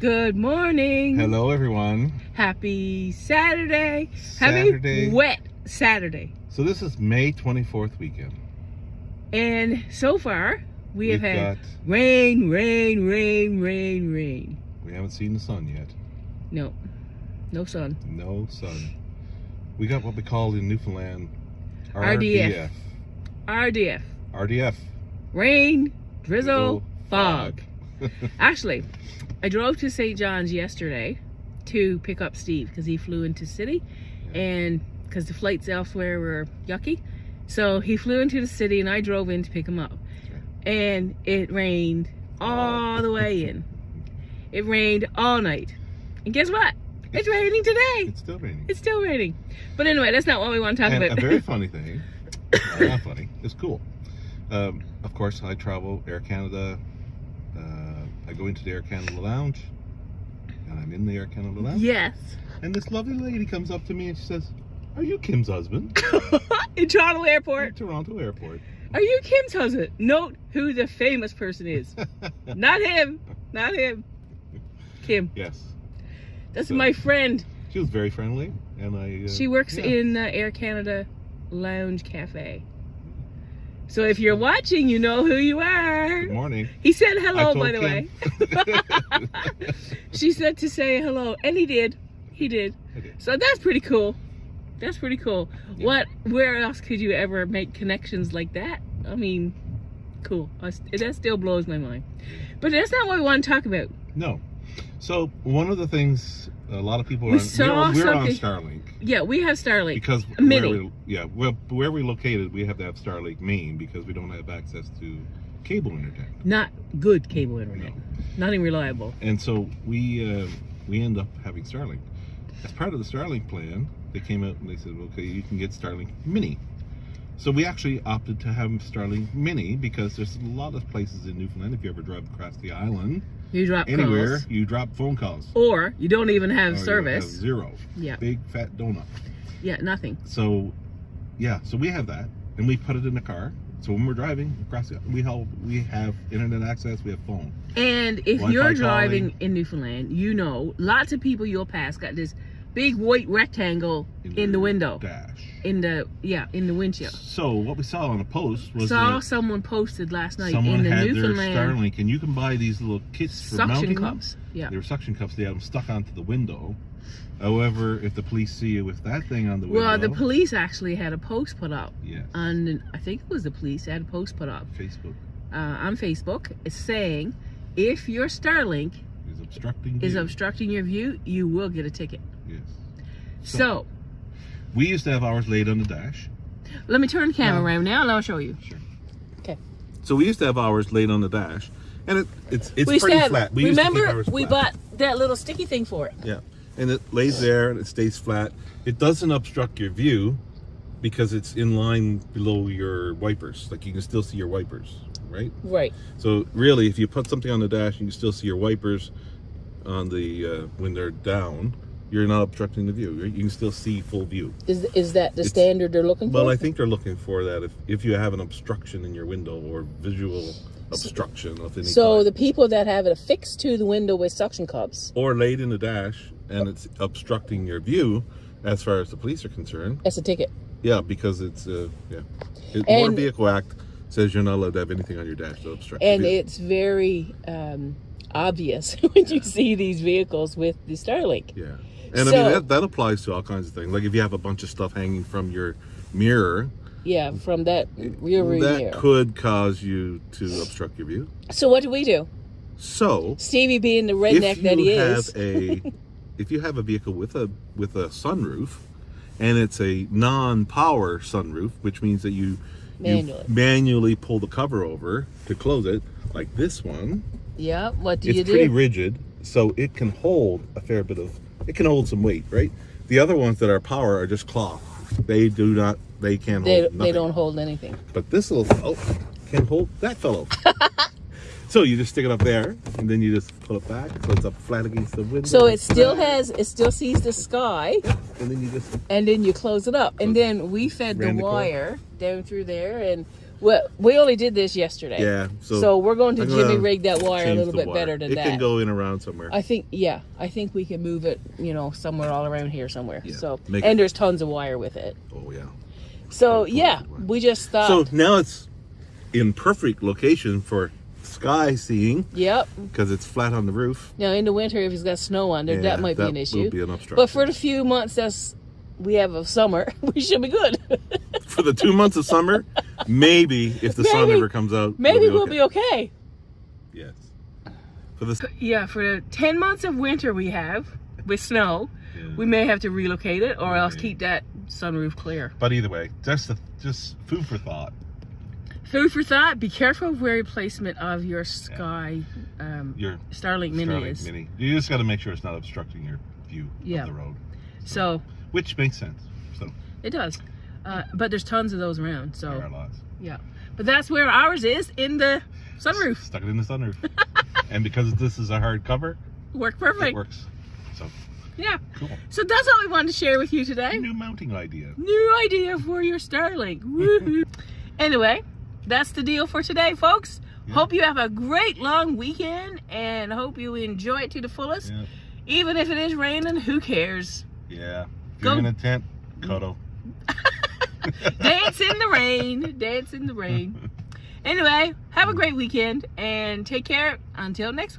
Good morning. Hello, everyone. Happy Saturday. Saturday. Happy wet Saturday. So this is May 24th weekend. And so far, we've had got, rain. we haven't seen the sun yet. No sun. No sun. We got what we call in Newfoundland RDF. Rain, drizzle, fog. Actually, I drove to St. John's yesterday to pick up Steve because he flew into city, and because the flights elsewhere were yucky. So he flew into the city and I drove in to pick him up. Okay. And it rained all the way in. It rained all night. And guess what? It's raining today. It's still raining. It's still raining. But anyway, that's not what we want to talk about. A very funny thing, not funny, it's cool. Of course, I travel Air Canada. I go into the Air Canada Lounge, and I'm in the Air Canada Lounge. Yes. And this lovely lady comes up to me and she says, "Are you Kim's husband?" In Toronto Airport. In Toronto Airport. Are you Kim's husband? Note who the famous person is. Not him. Not him. Kim. Yes. That's my friend. She was very friendly, and she works in Air Canada Lounge Cafe. So if you're watching, you know who you are. Good morning. He said hello, by the Kim. way. She said to say hello, and he did. He did. So that's pretty cool. That's pretty cool. Yeah. Where else could you ever make connections like that? I mean, cool. That still blows my mind. But that's not what we want to talk about. No. So one of the things a lot of people we're on Starlink. Yeah, we have Starlink. Because Mini. Where we're located, we have to have Starlink main because we don't have access to cable internet. Not good cable internet. No. Nothing reliable. And so we end up having Starlink. As part of the Starlink plan, they came out and they said, okay, you can get Starlink Mini. So we actually opted to have Starlink Mini because there's a lot of places in Newfoundland, if you ever drive across the island, you drop anywhere, calls. You drop phone calls. Or you don't even have service. You have zero. Yeah. Big fat donut. Yeah, nothing. So, yeah, so we have that, and we put it in the car. So when we're driving across the we have internet access, we have phone. And if Wi-Fi you're driving calling, in Newfoundland, you know, lots of people you'll pass got this big white rectangle in the window. Dash. In the windshield. So what we saw on a post was someone posted last night someone in the had Newfoundland their Starlink, and you can buy these little kits for suction mounting cups. Yeah, they were suction cups. They had them stuck onto the window. However, if the police see you with that thing on the window, well, the police actually had a post put up. Yes. On I think it was the police had a post put up. Facebook. On Facebook, it's saying if your Starlink is obstructing your view, you will get a ticket. Yes. So we used to have ours laid on the dash. Let me turn the camera around now and I'll show you. Sure. Okay. So we used to have ours laid on the dash, and it's pretty flat. Remember, we bought that little sticky thing for it. Yeah, and it lays there and it stays flat. It doesn't obstruct your view because it's in line below your wipers. Like you can still see your wipers, right? Right. So really, if you put something on the dash, you can still see your wipers on the when they're down. You're not obstructing the view. You can still see full view. Is that the standard they're looking for? Well, I think they're looking for that if you have an obstruction in your window or visual obstruction of any So kind. the people that have it affixed to the window with suction cups. Or laid in the dash and it's obstructing your view as far as the police are concerned. That's a ticket. Yeah, because it's, Motor Vehicle Act says you're not allowed to have anything on your dash to obstruct your view. And it's very obvious when you see these vehicles with the Starlink. Yeah. And I mean, that applies to all kinds of things. Like if you have a bunch of stuff hanging from your mirror. Yeah, from that rear mirror. That could cause you to obstruct your view. So what do? So Stevie being the redneck that he is. If you have a vehicle with a sunroof, and it's a non-power sunroof, which means that you manually pull the cover over to close it, like this one. Yeah, what do you do? It's pretty rigid, so it can hold a fair bit of. It can hold some weight, right? The other ones that are power are just cloth. They can't hold nothing. They don't hold anything. But this little fellow can hold that fellow. So you just stick it up there, and then you just pull it back, so it's up flat against the window. So it still sees the sky. Yeah. And then you close it up. And then we fed the wire down through there, and Well, we only did this yesterday. Yeah. So we're going to I'm gonna jimmy rig that wire a change little the bit wire. better than it that. It can go in around somewhere. I think we can move it, somewhere all around here somewhere. Yeah, So make and it- there's tons of wire with it. Oh yeah. So Tons of yeah, wire. we just thought. So now it's in perfect location for sky seeing Yep. because it's flat on the roof. Now in the winter, if it's got snow on there, Yeah, that might be an will issue. be an obstruction. But for the few months we have of summer, we should be good. For the 2 months of summer, maybe if the sun Maybe- ever comes out, Maybe we'll be okay. Yes. For the Yeah, for the 10 months of winter we have with snow, Yeah. we may have to relocate it or else Yeah. keep that sunroof clear. But either way, just food for thought. Food for thought, be careful of where placement of your Sky Your Starlink Mini Starlink is. Mini. You just got to make sure it's not obstructing your view Yeah. of the road. So Which makes sense. So it does. But there's tons of those around. there are So lots. yeah. But that's where ours is, in the sunroof. Stuck it in the sunroof. And because this is a hard cover, Work it perfect. works. So Yeah. cool. So that's all we wanted to share with you today. New mounting idea. New idea for your Starlink. Woohoo. Anyway, that's the deal for today, folks. Yeah. Hope you have a great long weekend and hope you enjoy it to the fullest. Yeah. Even if it is raining, who cares? Yeah. If Go. you're in a tent, cuddle. Dance in the rain. Dance in the rain. Anyway, have a great weekend and take care until next week.